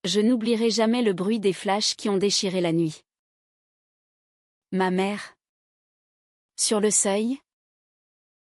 Je n'oublierai jamais le bruit des flashs qui ont déchiré la nuit. Ma mère, sur le seuil,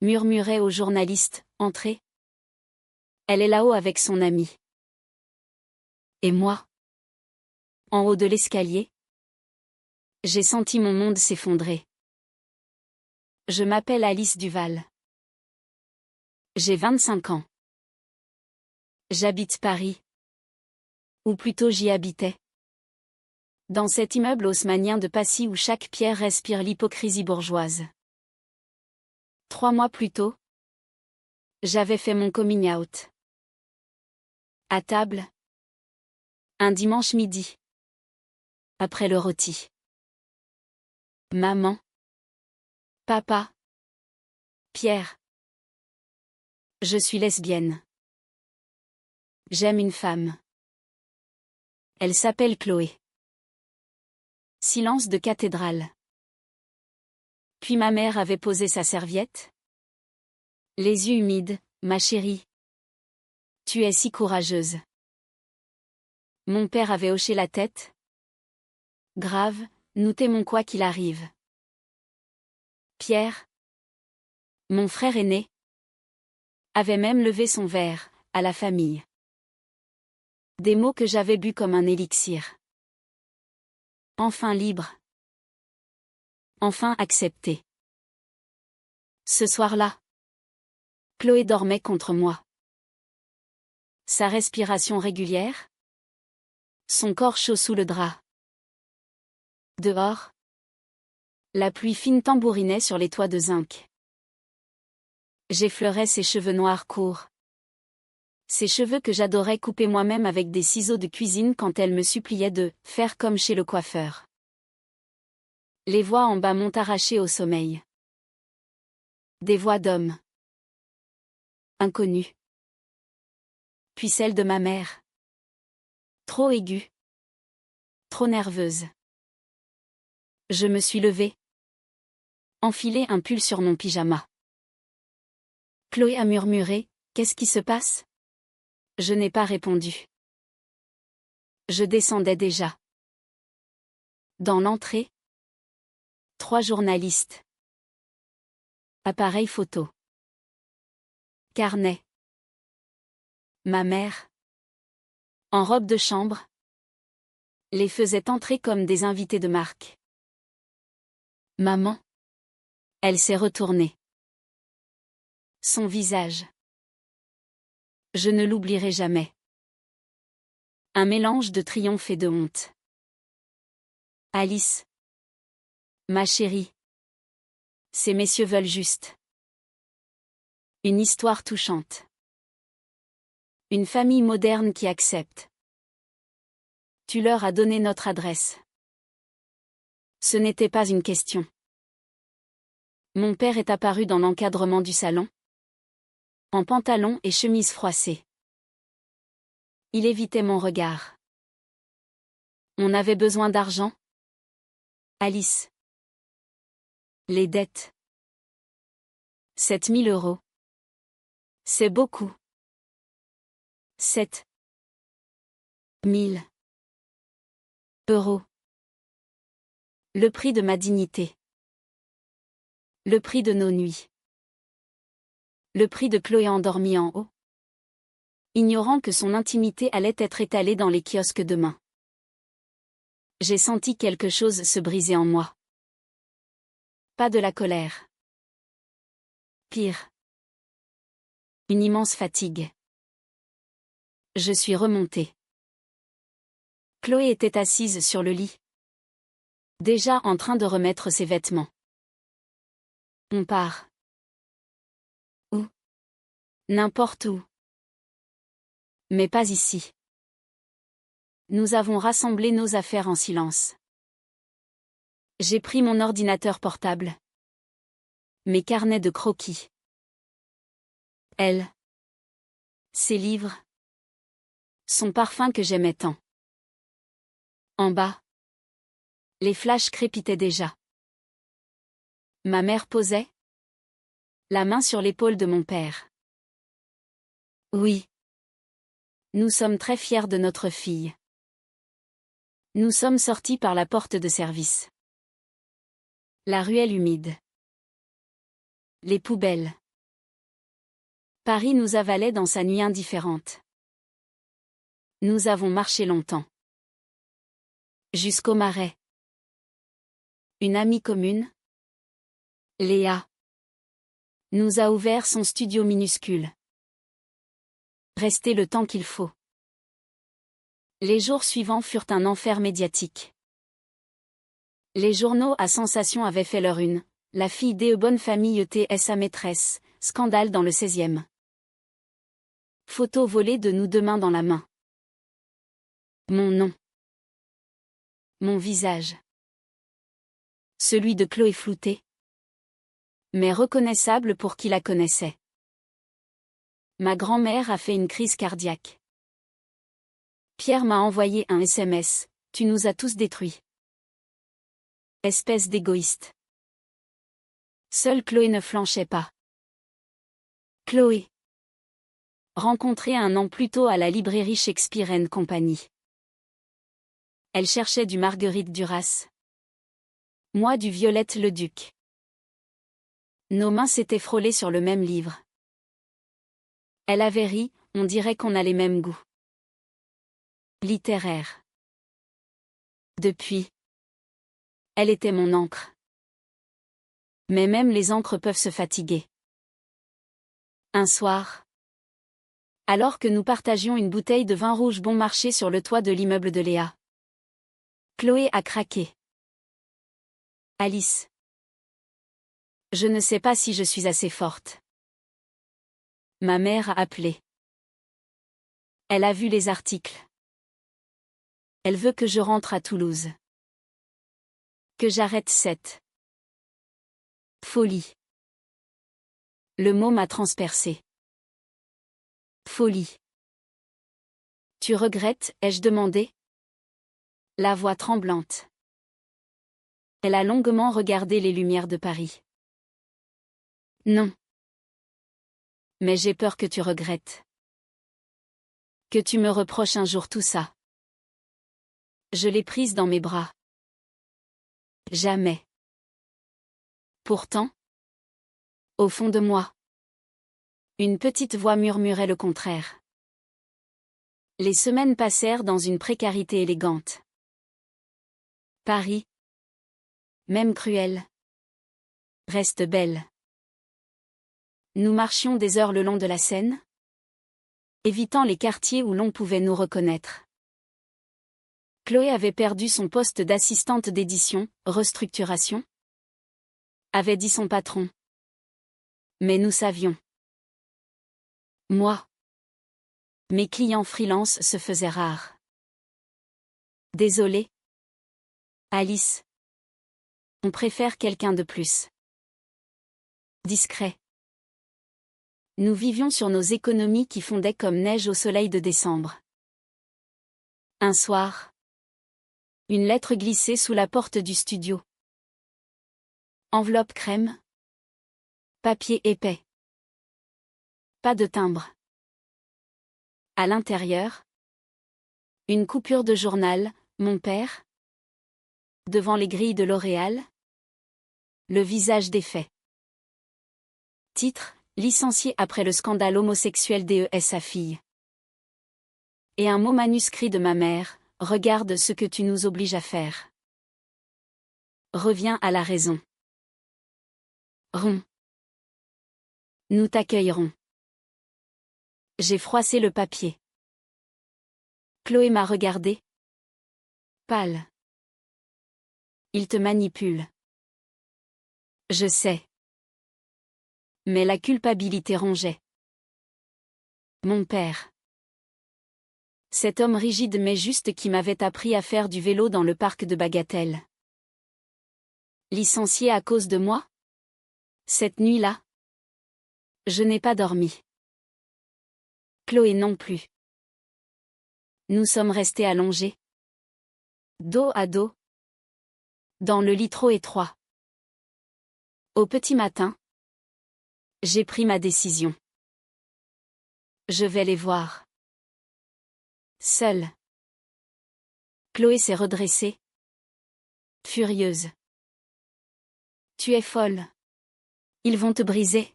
murmurait au journaliste, « Entrez. Elle est là-haut avec son ami. » Et moi, en haut de l'escalier, j'ai senti mon monde s'effondrer. Je m'appelle Alice Duval. J'ai 25 ans. J'habite Paris. Ou plutôt j'y habitais. Dans cet immeuble haussmannien de Passy où chaque pierre respire l'hypocrisie bourgeoise. 3 mois plus tôt, j'avais fait mon coming out. À table, un dimanche midi. Après le rôti. Maman. Papa. Pierre. Je suis lesbienne. J'aime une femme. Elle s'appelle Chloé. Silence de cathédrale. Puis ma mère avait posé sa serviette. Les yeux humides, ma chérie. Tu es si courageuse. Mon père avait hoché la tête. Grave, nous t'aimons quoi qu'il arrive. Pierre, mon frère aîné, avait même levé son verre, à la famille. Des mots que j'avais bu comme un élixir. Enfin libre. Enfin accepté. Ce soir-là, Chloé dormait contre moi. Sa respiration régulière. Son corps chaud sous le drap. Dehors, la pluie fine tambourinait sur les toits de zinc. J'effleurais ses cheveux noirs courts. Ces cheveux que j'adorais couper moi-même avec des ciseaux de cuisine quand elle me suppliait de « faire comme chez le coiffeur ». Les voix en bas m'ont arraché au sommeil. Des voix d'hommes. Inconnues. Puis celle de ma mère. Trop aiguë. Trop nerveuse. Je me suis levée. Enfilé un pull sur mon pyjama. Chloé a murmuré, « Qu'est-ce qui se passe ?» Je n'ai pas répondu. Je descendais déjà. Dans l'entrée, 3 journalistes. Appareil photo. Carnet. Ma mère, en robe de chambre, les faisait entrer comme des invités de marque. Maman. Elle s'est retournée. Son visage. Je ne l'oublierai jamais. Un mélange de triomphe et de honte. Alice. Ma chérie. Ces messieurs veulent juste. Une histoire touchante. Une famille moderne qui accepte. Tu leur as donné notre adresse. Ce n'était pas une question. Mon père est apparu dans l'encadrement du salon. En pantalon et chemise froissée. Il évitait mon regard. On avait besoin d'argent. Alice. Les dettes. 7 000 €. C'est beaucoup. 7 000 €. Le prix de ma dignité. Le prix de nos nuits. Le prix de Chloé endormie en haut. Ignorant que son intimité allait être étalée dans les kiosques demain. J'ai senti quelque chose se briser en moi. Pas de la colère. Pire. Une immense fatigue. Je suis remontée. Chloé était assise sur le lit. Déjà en train de remettre ses vêtements. On part. Où? N'importe où. Mais pas ici. Nous avons rassemblé nos affaires en silence. J'ai pris mon ordinateur portable. Mes carnets de croquis. Elle. Ses livres. Son parfum que j'aimais tant. En bas. Les flashs crépitaient déjà. Ma mère posait la main sur l'épaule de mon père. Oui. Nous sommes très fiers de notre fille. Nous sommes sortis par la porte de service. La ruelle humide. Les poubelles. Paris nous avalait dans sa nuit indifférente. Nous avons marché longtemps. Jusqu'au Marais. Une amie commune, Léa, nous a ouvert son studio minuscule. Resté le temps qu'il faut. Les jours suivants furent un enfer médiatique. Les journaux à sensation avaient fait leur une. La fille d'E bonne famille était sa maîtresse, scandale dans le 16e. Photo volée de nous deux mains dans la main. Mon nom. Mon visage. Celui de Chloé flouté. Mais reconnaissable pour qui la connaissait. Ma grand-mère a fait une crise cardiaque. Pierre m'a envoyé un SMS, tu nous as tous détruits. Espèce d'égoïste. Seule Chloé ne flanchait pas. Chloé. Rencontrée un an plus tôt à la librairie Shakespeare & Company. Elle cherchait du Marguerite Duras. Moi du Violette Leduc. Nos mains s'étaient frôlées sur le même livre. Elle avait ri, on dirait qu'on a les mêmes goûts. Littéraire. Depuis. Elle était mon encre. Mais même les encres peuvent se fatiguer. Un soir. Alors que nous partagions une bouteille de vin rouge bon marché sur le toit de l'immeuble de Léa. Chloé a craqué. Alice. Je ne sais pas si je suis assez forte. Ma mère a appelé. Elle a vu les articles. Elle veut que je rentre à Toulouse. Que j'arrête cette folie. Le mot m'a transpercé. Folie. Tu regrettes, ai-je demandé? La voix tremblante. Elle a longuement regardé les lumières de Paris. Non. Mais j'ai peur que tu regrettes. Que tu me reproches un jour tout ça. Je l'ai prise dans mes bras. Jamais. Pourtant, au fond de moi, une petite voix murmurait le contraire. Les semaines passèrent dans une précarité élégante. Paris, même cruelle, reste belle. Nous marchions des heures le long de la Seine, évitant les quartiers où l'on pouvait nous reconnaître. Chloé avait perdu son poste d'assistante d'édition, restructuration, avait dit son patron. Mais nous savions. Moi. Mes clients freelance se faisaient rares. Désolée. Alice. On préfère quelqu'un de plus discret. Nous vivions sur nos économies qui fondaient comme neige au soleil de décembre. Un soir. Une lettre glissée sous la porte du studio. Enveloppe crème. Papier épais. Pas de timbre. À l'intérieur. Une coupure de journal, mon père. Devant les grilles de L'Oréal. Le visage défait. Titre, licencié après le scandale homosexuel sa fille. Et un mot manuscrit de ma mère, regarde ce que tu nous obliges à faire. Reviens à la raison. Rond. Nous t'accueillerons. J'ai froissé le papier. Chloé m'a regardé. Pâle. Il te manipule. Je sais. Mais la culpabilité rongeait. Mon père. Cet homme rigide mais juste qui m'avait appris à faire du vélo dans le parc de Bagatelle. Licencié à cause de moi? Cette nuit-là? Je n'ai pas dormi. Chloé non plus. Nous sommes restés allongés. Dos à dos. Dans le lit trop étroit. Au petit matin. J'ai pris ma décision. Je vais les voir. Seul. Chloé s'est redressée, furieuse. Tu es folle. Ils vont te briser.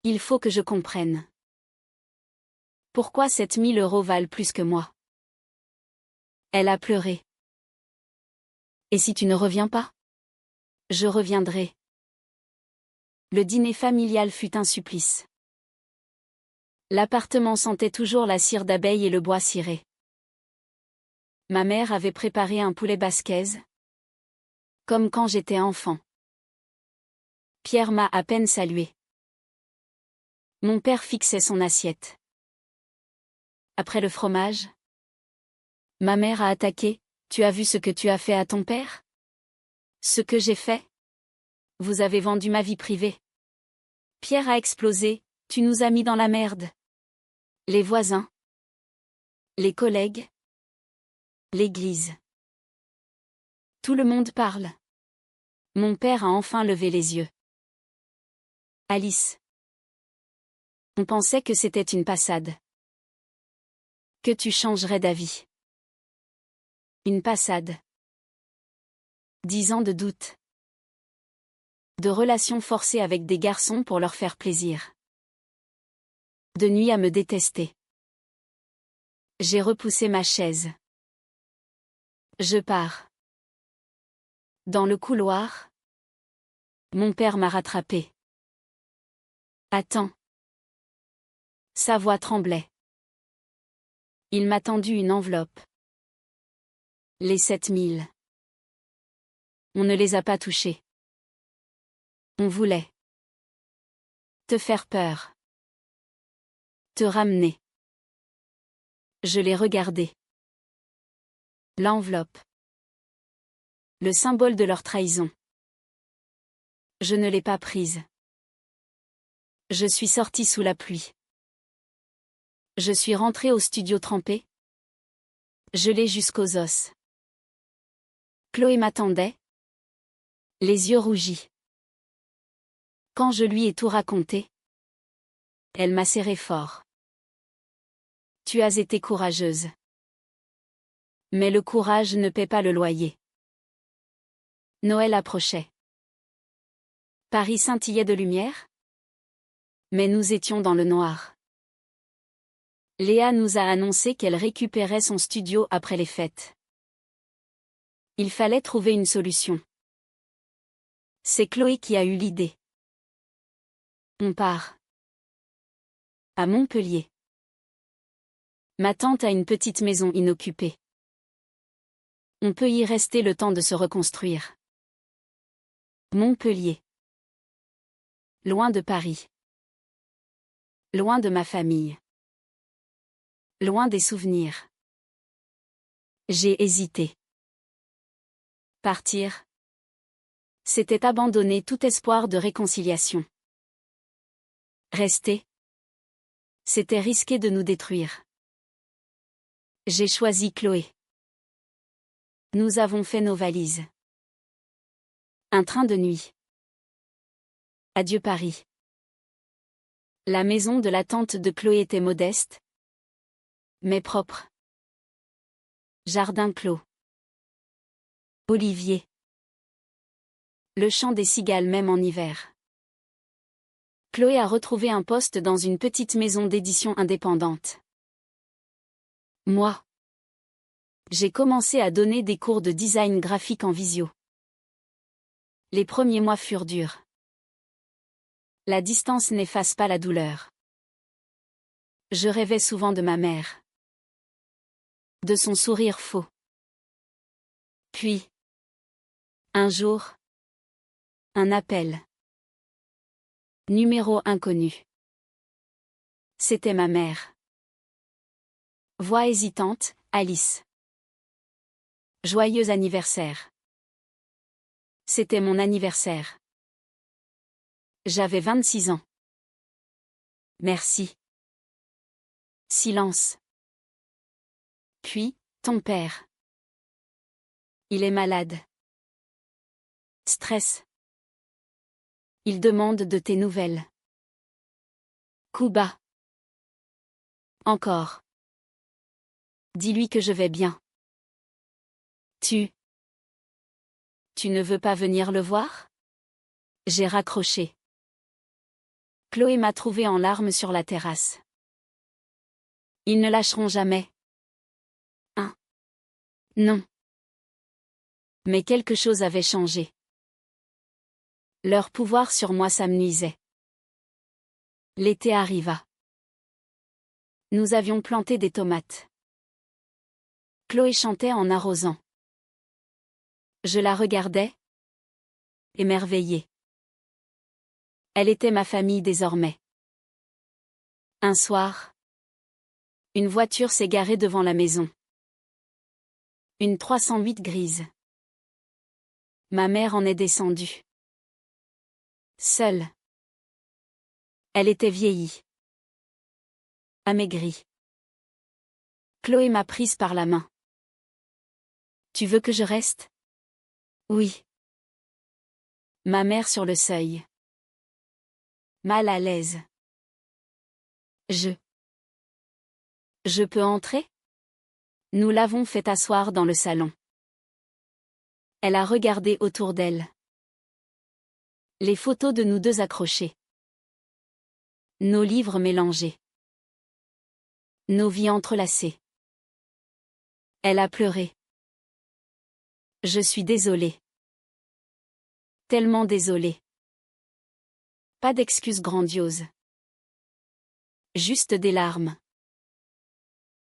Il faut que je comprenne. Pourquoi 7 000 € valent plus que moi? Elle a pleuré. Et si tu ne reviens pas? Je reviendrai. Le dîner familial fut un supplice. L'appartement sentait toujours la cire d'abeille et le bois ciré. Ma mère avait préparé un poulet basquez, comme quand j'étais enfant. Pierre m'a à peine salué. Mon père fixait son assiette. Après le fromage, ma mère a attaqué. Tu as vu ce que tu as fait à ton père? Ce que j'ai fait? Vous avez vendu ma vie privée. Pierre a explosé. Tu nous as mis dans la merde. Les voisins. Les collègues. L'église. Tout le monde parle. Mon père a enfin levé les yeux. Alice. On pensait que c'était une passade. Que tu changerais d'avis. Une passade. 10 ans de doute. De relations forcées avec des garçons pour leur faire plaisir. De nuit à me détester. J'ai repoussé ma chaise. Je pars. Dans le couloir. Mon père m'a rattrapé. Attends. Sa voix tremblait. Il m'a tendu une enveloppe. Les 7 000. On ne les a pas touchés. On voulait te faire peur. Te ramener. Je l'ai regardé. L'enveloppe. Le symbole de leur trahison. Je ne l'ai pas prise. Je suis sortie sous la pluie. Je suis rentrée au studio trempée. Gelée jusqu'aux os. Chloé m'attendait. Les yeux rougis. Quand je lui ai tout raconté, elle m'a serré fort. Tu as été courageuse. Mais le courage ne paie pas le loyer. Noël approchait. Paris scintillait de lumière. Mais nous étions dans le noir. Léa nous a annoncé qu'elle récupérait son studio après les fêtes. Il fallait trouver une solution. C'est Chloé qui a eu l'idée. On part. À Montpellier. Ma tante a une petite maison inoccupée. On peut y rester le temps de se reconstruire. Montpellier. Loin de Paris. Loin de ma famille. Loin des souvenirs. J'ai hésité. Partir. C'était abandonner tout espoir de réconciliation. Rester. C'était risquer de nous détruire. J'ai choisi Chloé. Nous avons fait nos valises. Un train de nuit. Adieu Paris. La maison de la tante de Chloé était modeste, mais propre. Jardin clos. Olivier. Le chant des cigales même en hiver. Chloé a retrouvé un poste dans une petite maison d'édition indépendante. Moi. J'ai commencé à donner des cours de design graphique en visio. Les premiers mois furent durs. La distance n'efface pas la douleur. Je rêvais souvent de ma mère. De son sourire faux. Puis, un jour, un appel. Numéro inconnu. C'était ma mère. Voix hésitante, Alice. Joyeux anniversaire. C'était mon anniversaire. J'avais 26 ans. Merci. Silence. Puis, ton père. Il est malade. Stress. Il demande de tes nouvelles. Coup bas. Encore. Dis-lui que je vais bien. Tu ne veux pas venir le voir? J'ai raccroché. Chloé m'a trouvé en larmes sur la terrasse. Ils ne lâcheront jamais. Hein? Non. Mais quelque chose avait changé. Leur pouvoir sur moi s'amenuisait. L'été arriva. Nous avions planté des tomates. Chloé chantait en arrosant. Je la regardais, émerveillée. Elle était ma famille désormais. Un soir, une voiture s'est garée devant la maison. Une 308 grise. Ma mère en est descendue. Seule. Elle était vieillie. Amaigrie. Chloé m'a prise par la main. Tu veux que je reste? Oui. Ma mère sur le seuil. Mal à l'aise. Je peux entrer? Nous l'avons fait asseoir dans le salon. Elle a regardé autour d'elle. Les photos de nous deux accrochées. Nos livres mélangés. Nos vies entrelacées. Elle a pleuré. Je suis désolée. Tellement désolée. Pas d'excuses grandioses. Juste des larmes.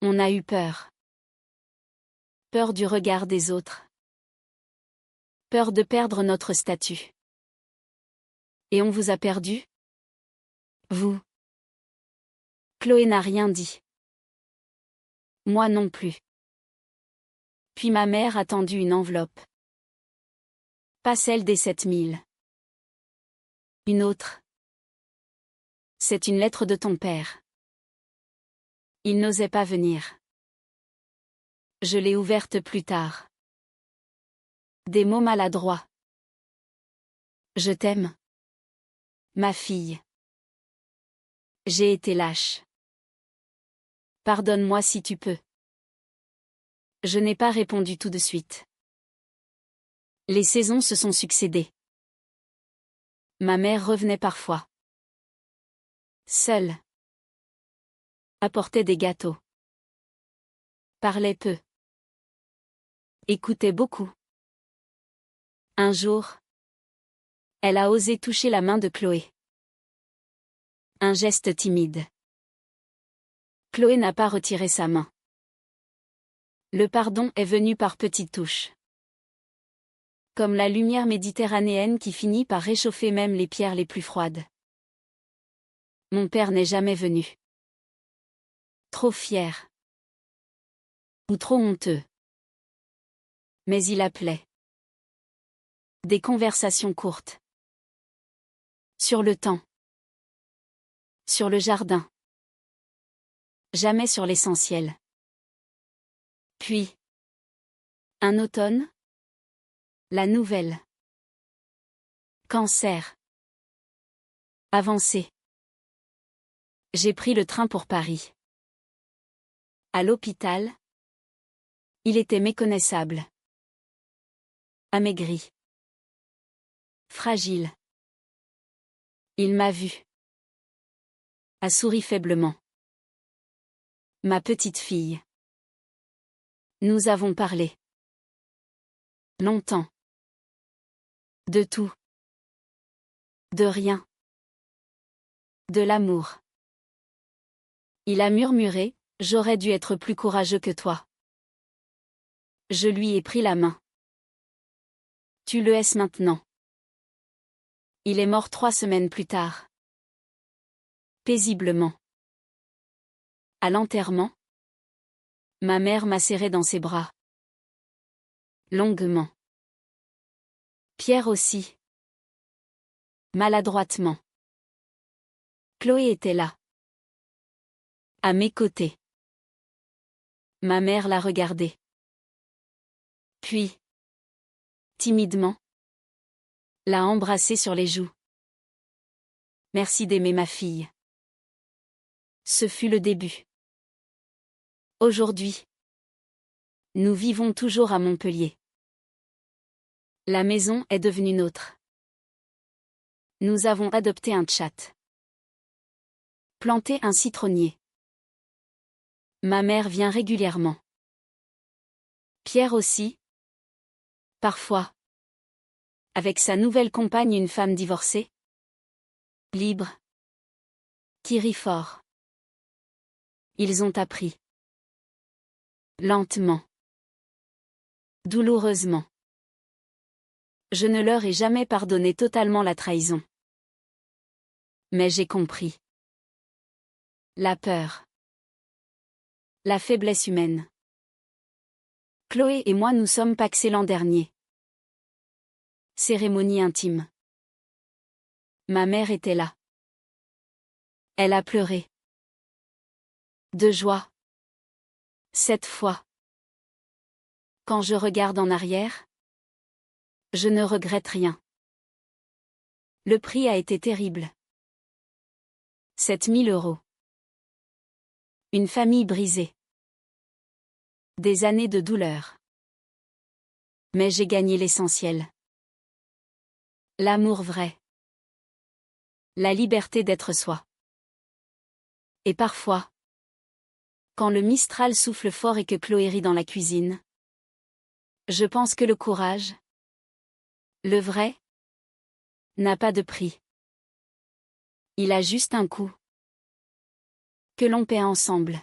On a eu peur. Peur du regard des autres. Peur de perdre notre statut. Et on vous a perdu? Vous. Chloé n'a rien dit. Moi non plus. Puis ma mère a tendu une enveloppe. Pas celle des 7000. Une autre. C'est une lettre de ton père. Il n'osait pas venir. Je l'ai ouverte plus tard. Des mots maladroits. Je t'aime. Ma fille. J'ai été lâche. Pardonne-moi si tu peux. Je n'ai pas répondu tout de suite. Les saisons se sont succédées. Ma mère revenait parfois. Seule. Apportait des gâteaux. Parlait peu. Écoutait beaucoup. Un jour, elle a osé toucher la main de Chloé. Un geste timide. Chloé n'a pas retiré sa main. Le pardon est venu par petites touches. Comme la lumière méditerranéenne qui finit par réchauffer même les pierres les plus froides. Mon père n'est jamais venu. Trop fier. Ou trop honteux. Mais il appelait. Des conversations courtes. Sur le temps. Sur le jardin. Jamais sur l'essentiel. Puis. Un automne. La nouvelle. Cancer. Avancé. J'ai pris le train pour Paris. À l'hôpital. Il était méconnaissable. Amaigri. Fragile. Il m'a vu. A souri faiblement. Ma petite fille. Nous avons parlé. Longtemps. De tout. De rien. De l'amour. Il a murmuré, j'aurais dû être plus courageux que toi. Je lui ai pris la main. Tu le es maintenant. Il est mort 3 semaines plus tard. Paisiblement. À l'enterrement. Ma mère m'a serré dans ses bras. Longuement. Pierre aussi. Maladroitement. Chloé était là. À mes côtés. Ma mère l'a regardé. Puis. Timidement. L'a embrassé sur les joues. Merci d'aimer ma fille. Ce fut le début. Aujourd'hui. Nous vivons toujours à Montpellier. La maison est devenue nôtre. Nous avons adopté un chat. Planté un citronnier. Ma mère vient régulièrement. Pierre aussi. Parfois. Avec sa nouvelle compagne, une femme divorcée. Libre. Qui rit fort. Ils ont appris. Lentement. Douloureusement. Je ne leur ai jamais pardonné totalement la trahison. Mais j'ai compris. La peur. La faiblesse humaine. Chloé et moi nous sommes pacsés l'an dernier. Cérémonie intime. Ma mère était là. Elle a pleuré. De joie. 7 fois. Quand je regarde en arrière, je ne regrette rien. Le prix a été terrible. 7 000 €. Une famille brisée. Des années de douleur. Mais j'ai gagné l'essentiel. L'amour vrai. La liberté d'être soi. Et parfois, quand le Mistral souffle fort et que Chloé rit dans la cuisine, je pense que le courage, le vrai, n'a pas de prix. Il a juste un coût. Que l'on paie ensemble.